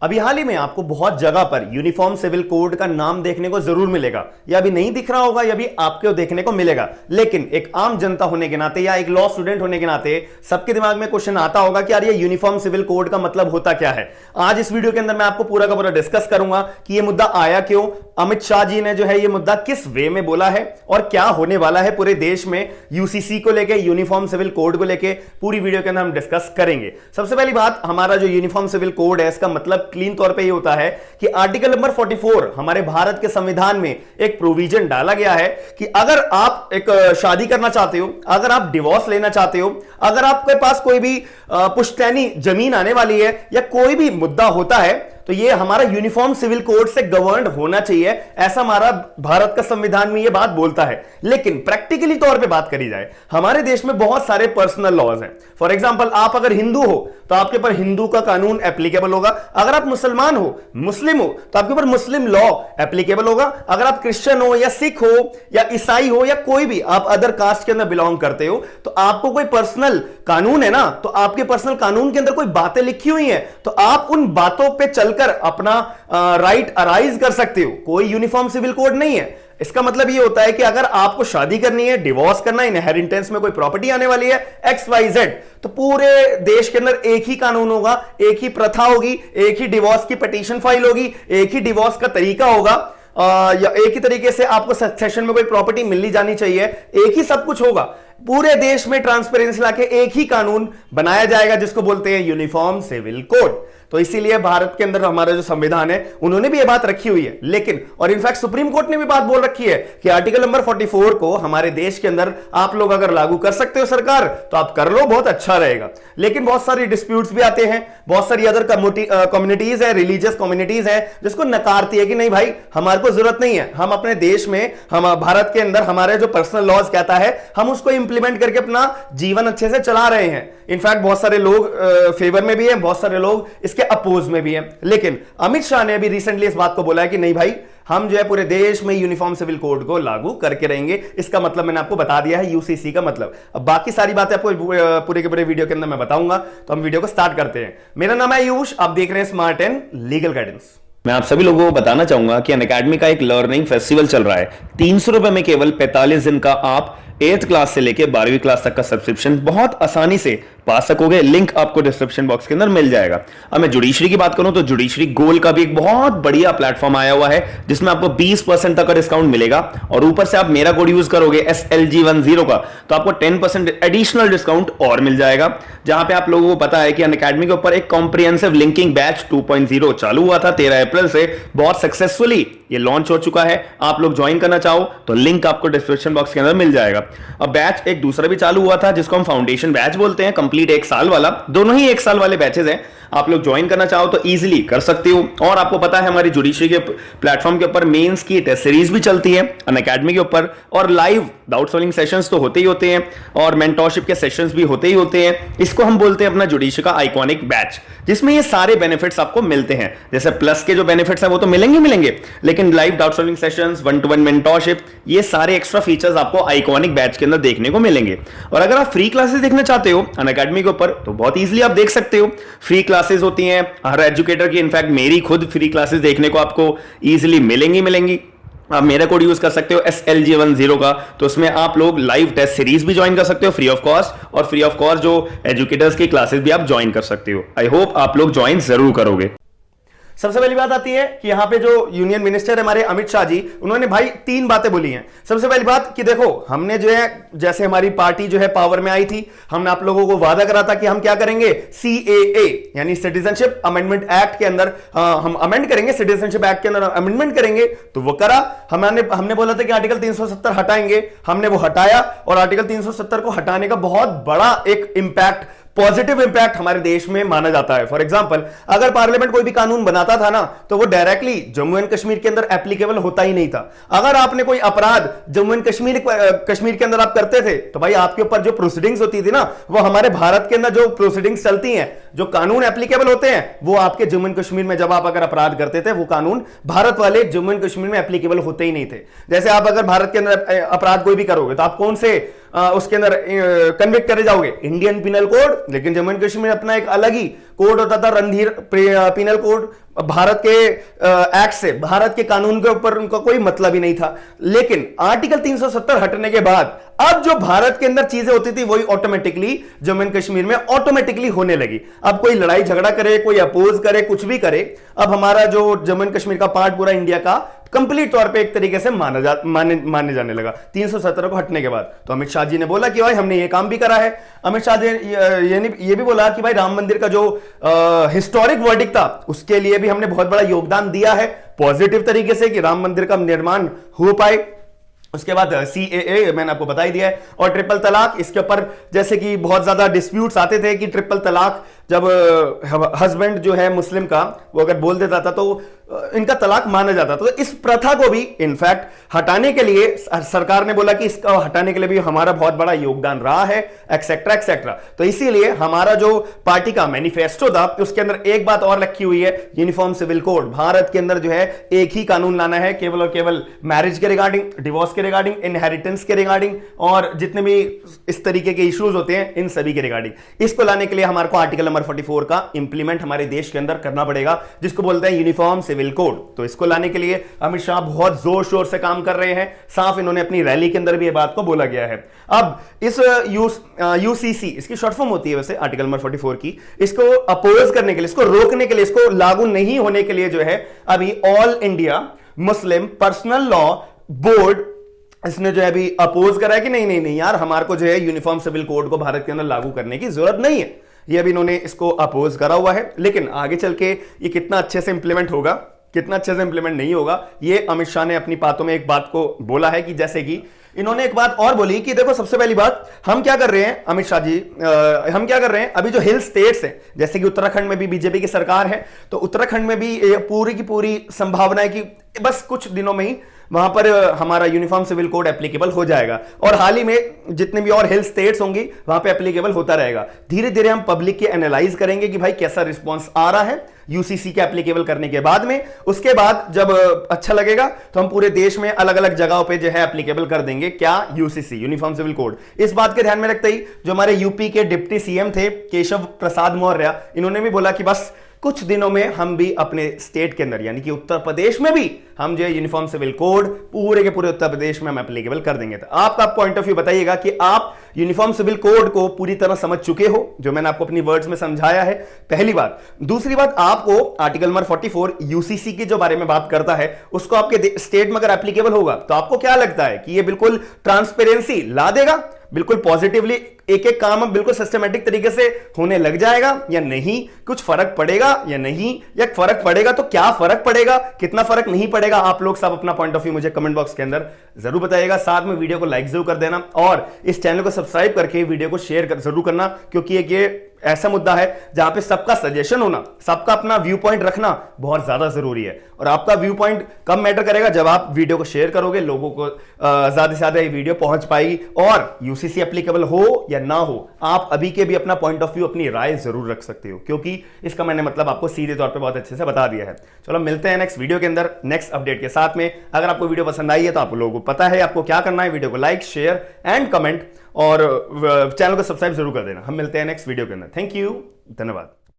अभी हाल ही में आपको बहुत जगह पर यूनिफॉर्म सिविल कोड का नाम देखने को जरूर मिलेगा, या अभी नहीं दिख रहा होगा या भी आपको देखने को मिलेगा। लेकिन एक आम जनता होने के नाते या एक लॉ स्टूडेंट होने के नाते सबके दिमाग में क्वेश्चन आता होगा कि यार ये यूनिफॉर्म सिविल कोड का मतलब होता क्या है। आज इस वीडियो के अंदर मैं आपको पूरा का पूरा डिस्कस करूंगा कि ये मुद्दा आया क्यों, अमित शाह जी ने जो है ये मुद्दा किस वे में बोला है और क्या होने वाला है पूरे देश में यूसीसी को लेके, यूनिफॉर्म सिविल कोड को लेके पूरी वीडियो के अंदर हम डिस्कस करेंगे। सबसे पहली बात, हमारा जो यूनिफॉर्म सिविल कोड है इसका मतलब क्लीन तौर पे ये होता है कि आर्टिकल नंबर 44 हमारे भारत के संविधान में एक प्रोविजन डाला गया है कि अगर आप एक शादी करना चाहते हो, अगर आप डिवोर्स लेना चाहते हो, अगर आपके पास कोई भी पुश्तैनी जमीन आने वाली है या कोई भी मुद्दा होता है, तो ये हमारा यूनिफॉर्म सिविल कोड से गवर्न्ड होना चाहिए। ऐसा हमारा भारत का संविधान में ये बात बोलता है। लेकिन प्रैक्टिकली तौर पे बात करी जाए, हमारे देश में बहुत सारे पर्सनल लॉज हैं। फॉर एग्जांपल, आप अगर हिंदू हो तो आपके ऊपर हिंदू का कानून एप्लीकेबल होगा, अगर आप मुसलमान हो, मुस्लिम हो तो आपके ऊपर मुस्लिम लॉ एप्लीकेबल होगा, अगर आप क्रिश्चियन हो या सिख हो या ईसाई हो या कोई भी आप अदर कास्ट के अंदर बिलोंग करते हो, तो आपको कोई पर्सनल कानून है ना, तो आपके पर्सनल कानून के अंदर कोई बातें लिखी हुई हैं, तो आप उन बातों पे चलकर अपना राइट अराइज कर सकते हो। कोई यूनिफॉर्म सिविल कोड नहीं है। इसका मतलब ये होता है कि अगर आपको शादी करनी है, डिवोर्स करना है, इनहेरिटेंस में कोई प्रॉपर्टी आने वाली है XYZ, तो पूरे देश के अंदर एक ही कानून होगा, एक ही प्रथा होगी, एक ही डिवोर्स की पिटीशन फाइल होगी, एक ही डिवोर्स का तरीका होगा, या एक ही तरीके से आपको सक्सेशन में कोई प्रॉपर्टी मिलनी जानी चाहिए, एक ही सब कुछ होगा। पूरे देश में ट्रांसपेरेंसी लाके एक ही कानून बनाया जाएगा जिसको बोलते हैं यूनिफॉर्म सिविल कोड। तो इसीलिए भारत के अंदर हमारा जो संविधान है उन्होंने भी ये बात रखी हुई है। लेकिन और इनफैक्ट सुप्रीम कोर्ट ने भी बात बोल रखी है कि आर्टिकल नंबर 44 को हमारे देश के अंदर आप लोग अगर लागू कर सकते हो सरकार, तो आप कर लो, बहुत अच्छा रहेगा। लेकिन बहुत सारी डिस्प्यूट्स भी आते हैं, बहुत सारी अदर कम्युनिटीज है, रिलीजियस कम्युनिटीज है जिसको नकारती है कि नहीं भाई, हमारे को जरूरत नहीं है, हम अपने देश में, हम भारत के अंदर हमारे जो पर्सनल लॉज कहता है हम उसको इंप्लीमेंट करके अपना जीवन अच्छे से चला रहे हैं। इनफैक्ट बहुत सारे लोग फेवर में भी हैं, बहुत सारे लोग इसके अपोज में भी हैं। लेकिन अमित शाह ने अभी रिसेंटली इस बात को बोला है कि नहीं भाई, हम जो है पूरे देश में यूनिफॉर्म सिविल कोड को लागू करके रहेंगे। इसका मतलब मैंने आपको बता दिया है, यूसीसी का मतलब। अब बाकी सारी बातें आपको पूरे के पूरे वीडियो के अंदर मैं बताऊंगा। तो हम वीडियो को स्टार्ट करते हैं। मेरा नाम है आयुष, आप देख रहे हैं स्मार्ट एंड लीगल गाइडेंस। मैं आप सभी लोगों को बताना चाहूंगा कि अनअकैडमी का एक लर्निंग फेस्टिवल चल रहा है। 300 रुपए में केवल 45 दिन का आप 8th क्लास से लेकर 12वीं क्लास तक का सब्सक्रिप्शन बहुत आसानी से पा सकोगे। लिंक आपको डिस्क्रिप्शन बॉक्स के अंदर मिल जाएगा। अब मैं जुडिशरी की बात करूं तो जुडिशरी गोल्ड का भी एक बहुत बढ़िया प्लेटफॉर्म आया हुआ है जिसमें आपको 20% तक का डिस्काउंट मिलेगा, और ऊपर से आप मेरा कोड यूज करोगे SLG10 का, तो आपको 10% एडिशनल डिस्काउंट और मिल जाएगा। जहां पे आप लोगों को पता है कि अनअकैडमी के ऊपर एक कॉम्प्रिहेंसिव लिंकिंग बैच 2.0 चालू हुआ था 13 अप्रैल से, बहुत सक्सेसफुली ये लॉन्च हो चुका है। आप लोग ज्वाइन करना चाहो तो लिंक आपको डिस्क्रिप्शन बॉक्स के अंदर मिल जाएगा। अब बैच एक दूसरा भी चालू हुआ था जिसको हम फाउंडेशन बैच बोलते हैं, कंप्लीट 1 साल वाला। दोनों ही 1 साल वाले बैचेस हैं। आप लोग ज्वाइन करना चाहो तो इजीली कर सकते हो। और आपको पता है हमारी जुडिशरी के प्लेटफॉर्म के ऊपर मेंस की टेस्ट सीरीज भी चलती है अनअकैडमी के ऊपर, और लाइव डाउट सॉल्विंग सेशंस तो होते ही होते हैं, और मेंटरशिप के सेशंस भी होते ही होते हैं। इसको हम बोलते हैं अपना जुडिशरी का आइकॉनिक बैच, जिसमें ये सारे बेनिफिट्स आपको मिलते हैं। जैसे प्लस के जो बेनिफिट्स हैं वो तो मिलेंगे, लेकिन live doubt solving sessions, 1-to-1 mentorship, ये सारे एक्स्ट्रा फीचर्स आपको आइकॉनिक बैच के अंदर देखने को मिलेंगे। और अगर आप फ्री क्लासेस देखना चाहते हो अनअकैडमी के ऊपर तो बहुत इजीली आप देख सकते हो। फ्री क्लासेस होती हैं हर एजुकेटर की, इनफैक्ट मेरी खुद फ्री क्लासेस देखने को आपको इजीली मिलेंगी। आप मेरा कोड यूज कर सकते हो SLG10 का, तो उसमें आप लोग लाइव टेस्ट सीरीज भी ज्वाइन कर सकते हो फ्री ऑफ कॉस्ट, और फ्री ऑफ कॉस्ट जो एजुकेटर्स की क्लासेस भी आप ज्वाइन कर सकते हो। आई होप आप लोग ज्वाइन जरूर करोगे। सबसे पहली बात आती है कि यहां पे जो यूनियन मिनिस्टर है हमारे अमित शाह जी, उन्होंने भाई 3 बातें बोली हैं। सबसे पहली बात कि देखो, हमने जो है, जैसे हमारी पार्टी जो है पावर में आई थी, हमने आप लोगों को वादा करा था कि हम क्या करेंगे, CAA यानी सिटीजनशिप अमेंडमेंट एक्ट के अंदर हम अमेंड करेंगे, सिटीजनशिप एक्ट के अंदर अमेंडमेंट करेंगे। तो वो करा। हमने बोला था कि आर्टिकल 370 हटाएंगे, हमने वो हटाया, और आर्टिकल 370 को हटाने का बहुत बड़ा एक इंपैक्ट, पॉजिटिव इंपैक्ट हमारे देश में माना जाता है। फॉर एग्जांपल, अगर पार्लियामेंट कोई भी कानून बनाता था ना, तो वो डायरेक्टली जम्मू एंड कश्मीर के अंदर एप्लीकेबल होता ही नहीं था। अगर आपने कोई अपराध जम्मू एंड कश्मीर के अंदर आप करते थे, तो भाई आपके ऊपर जो प्रोसीडिंग्स होती थी ना, वो हमारे भारत के अंदर जो प्रोसीडिंग्स चलती हैं, जो कानून एप्लीकेबल होते हैं, वो आपके जम्मू एंड कश्मीर में जब आप अगर अपराध करते थे, वो कानून भारत वाले जम्मू एंड कश्मीर में एप्लीकेबल होते ही नहीं थे। जैसे आप अगर भारत के अंदर अपराध कोई भी करोगे, तो आप कौन से उसके अंदर कन्विक्ट करे जाओगे इंडियन पिनल कोड, लेकिन जम्मू एंड कश्मीर में अपना एक अलग ही कोड होता था, रणधीर पिनल कोड। भारत के एक्ट से, भारत के कानून के ऊपर उनका कोई मतलब ही नहीं था। लेकिन आर्टिकल 370 हटने के बाद अब जो भारत के अंदर चीजें होती थी वही ऑटोमेटिकली जम्मू एंड कश्मीर में ऑटोमेटिकली होने लगी। अब कोई लड़ाई झगड़ा करे, कोई अपोज करे, कुछ भी करे, अब हमारा जो जम्मू एंड कश्मीर का पार्ट पूरा इंडिया का कंप्लीट तौर पे एक तरीके से माने जाने लगा 317 को हटने के बाद। तो अमित शाह जी ने बोला कि भाई हमने ये काम भी करा है। अमित शाह जी ये भी बोला कि भाई राम मंदिर का जो हिस्टोरिक वर्डिक्ट था उसके लिए भी हमने बहुत बड़ा योगदान दिया है पॉजिटिव तरीके से कि राम मंदिर का निर्माण हो पाए। उसके बाद CAA मैंने आपको बता ही दिया है, और ट्रिपल तलाक, इसके ऊपर जैसे कि बहुत ज्यादा डिस्प्यूट्स आते थे कि ट्रिपल तलाक जब हस्बैंड जो है मुस्लिम का वो अगर बोल देता था तो इनका तलाक माना जाता था। तो इस प्रथा को भी इनफैक्ट हटाने के लिए सरकार ने बोला कि इसका हटाने के लिए भी हमारा बहुत बड़ा योगदान रहा है, एक्सेट्रा एक्सेट्रा। तो इसीलिए हमारा जो पार्टी का मैनिफेस्टो था उसके अंदर एक बात और रखी हुई है, यूनिफॉर्म सिविल कोड। भारत के अंदर जो है एक ही कानून लाना है, केवल और केवल मैरिज के रिगार्डिंग, डिवोर्स के रिगार्डिंग, इनहेरिटेंस के रिगार्डिंग, और जितने भी इस तरीके के इश्यूज होते हैं इन सभी के रिगार्डिंग। इसको लाने के लिए हमारे को आर्टिकल नंबर 44 का इंप्लीमेंट हमारे देश के अंदर करना पड़ेगा, जिसको बोलते हैं यूनिफॉर्म सिविल कोड। तो इसको लाने के लिए अमित शाह बहुत जोर शोर से काम कर रहे हैं, साफ इन्होंने अपनी रैली के अंदर भी ये बात को बोला गया है। अब इस UCC, इसकी शॉर्ट फॉर्म होती है वैसे आर्टिकल नंबर 44 की, इसको अपोज करने के लिए, इसको रोकने के लिए, इसको लागू नहीं होने के लिए जो है अभी all India Muslim personal law board इसने जो है अभी अपोज करा है कि नहीं नहीं नहीं यार, हमारे को जो है यूनिफॉर्म सिविल कोड को भारत के अंदर लागू करने की जरूरत नहीं है। ये अभी इन्होंने इसको अपोज करा हुआ है, लेकिन आगे चल के ये कितना अच्छे से इंप्लीमेंट होगा, कितना अच्छे से इंप्लीमेंट नहीं होगा, ये अमित शाह ने अपनी बातों में एक बात को बोला है कि जैसे कि इन्होंने एक बात और बोली कि देखो सबसे पहली बात हम क्या कर रहे हैं, अमित शाह जी हम क्या कर रहे हैं, अभी जो हिल स्टेट्स हैं जैसे कि उत्तराखंड में भी बीजेपी की सरकार है, तो उत्तराखंड में भी पूरी की पूरी संभावना है कि बस कुछ दिनों में ही वहां पर हमारा यूनिफॉर्म सिविल कोड एप्लीकेबल हो जाएगा, और हाल ही में जितने भी और हिल स्टेट्स होंगी वहां पे एप्लीकेबल होता रहेगा। धीरे धीरे हम पब्लिक के एनालाइज करेंगे कि भाई कैसा रिस्पॉन्स आ रहा है UCC के एप्लीकेबल करने के बाद में। उसके बाद जब अच्छा लगेगा तो हम पूरे देश में अलग अलग जगहों पे जो है एप्लीकेबल कर देंगे क्या, UCC यूनिफॉर्म सिविल कोड। इस बात के ध्यान में रखते ही जो हमारे यूपी के डिप्टी CM थे केशव प्रसाद मौर्य, इन्होंने भी बोला कि बस कुछ दिनों में हम भी अपने स्टेट के अंदर यानी कि उत्तर प्रदेश में भी हम जो है यूनिफॉर्म सिविल कोड पूरे के पूरे उत्तर प्रदेश में हम एप्लीकेबल कर देंगे। तो आपका पॉइंट ऑफ व्यू बताइएगा कि आप यूनिफॉर्म सिविल कोड को पूरी तरह समझ चुके हो, जो मैंने आपको अपनी वर्ड्स में समझाया है, पहली बात। दूसरी बात, आपको आर्टिकल नंबर 44 UCC के जो बारे में बात करता है उसको आपके स्टेट में अगर एप्लीकेबल होगा तो आपको क्या लगता है कि ये बिल्कुल ट्रांसपेरेंसी ला देगा, बिल्कुल पॉजिटिवली एक एक काम अब बिल्कुल सिस्टमैटिक तरीके से होने लग जाएगा या नहीं, कुछ फर्क पड़ेगा या नहीं, या फर्क पड़ेगा तो क्या फर्क पड़ेगा, कितना फर्क नहीं पड़ेगा, आप लोग सब अपना पॉइंट ऑफ व्यू मुझे कमेंट बॉक्स के अंदर जरूर बताइएगा। साथ में वीडियो को लाइक जरूर कर देना और इस चैनल को सब्सक्राइब करके वीडियो को शेयर जरूर करना, क्योंकि ये ऐसा मुद्दा है जहां पे सबका सजेशन होना, सबका अपना व्यू पॉइंट रखना बहुत ज्यादा जरूरी है। और आपका व्यू पॉइंट कब मैटर करेगा, जब आप वीडियो को शेयर करोगे, लोगों को ज्यादा से ज्यादा ये वीडियो पहुंच पाएगी। और UCC एप्लीकेबल हो या ना हो, आप अभी के भी अपना पॉइंट ऑफ व्यू, अपनी राय जरूर रख सकते हो, क्योंकि इसका मैंने मतलब आपको सीधे तौर पे बहुत अच्छे से बता दिया है। चलो मिलते हैं नेक्स्ट वीडियो के अंदर, नेक्स्ट अपडेट के साथ में। अगर आपको वीडियो पसंद आई है तो आप लोगों को पता है आपको क्या करना है, वीडियो को लाइक, शेयर एंड कमेंट और चैनल को सब्सक्राइब जरूर कर देना। हम मिलते हैं नेक्स्ट वीडियो के अंदर। थैंक यू, धन्यवाद।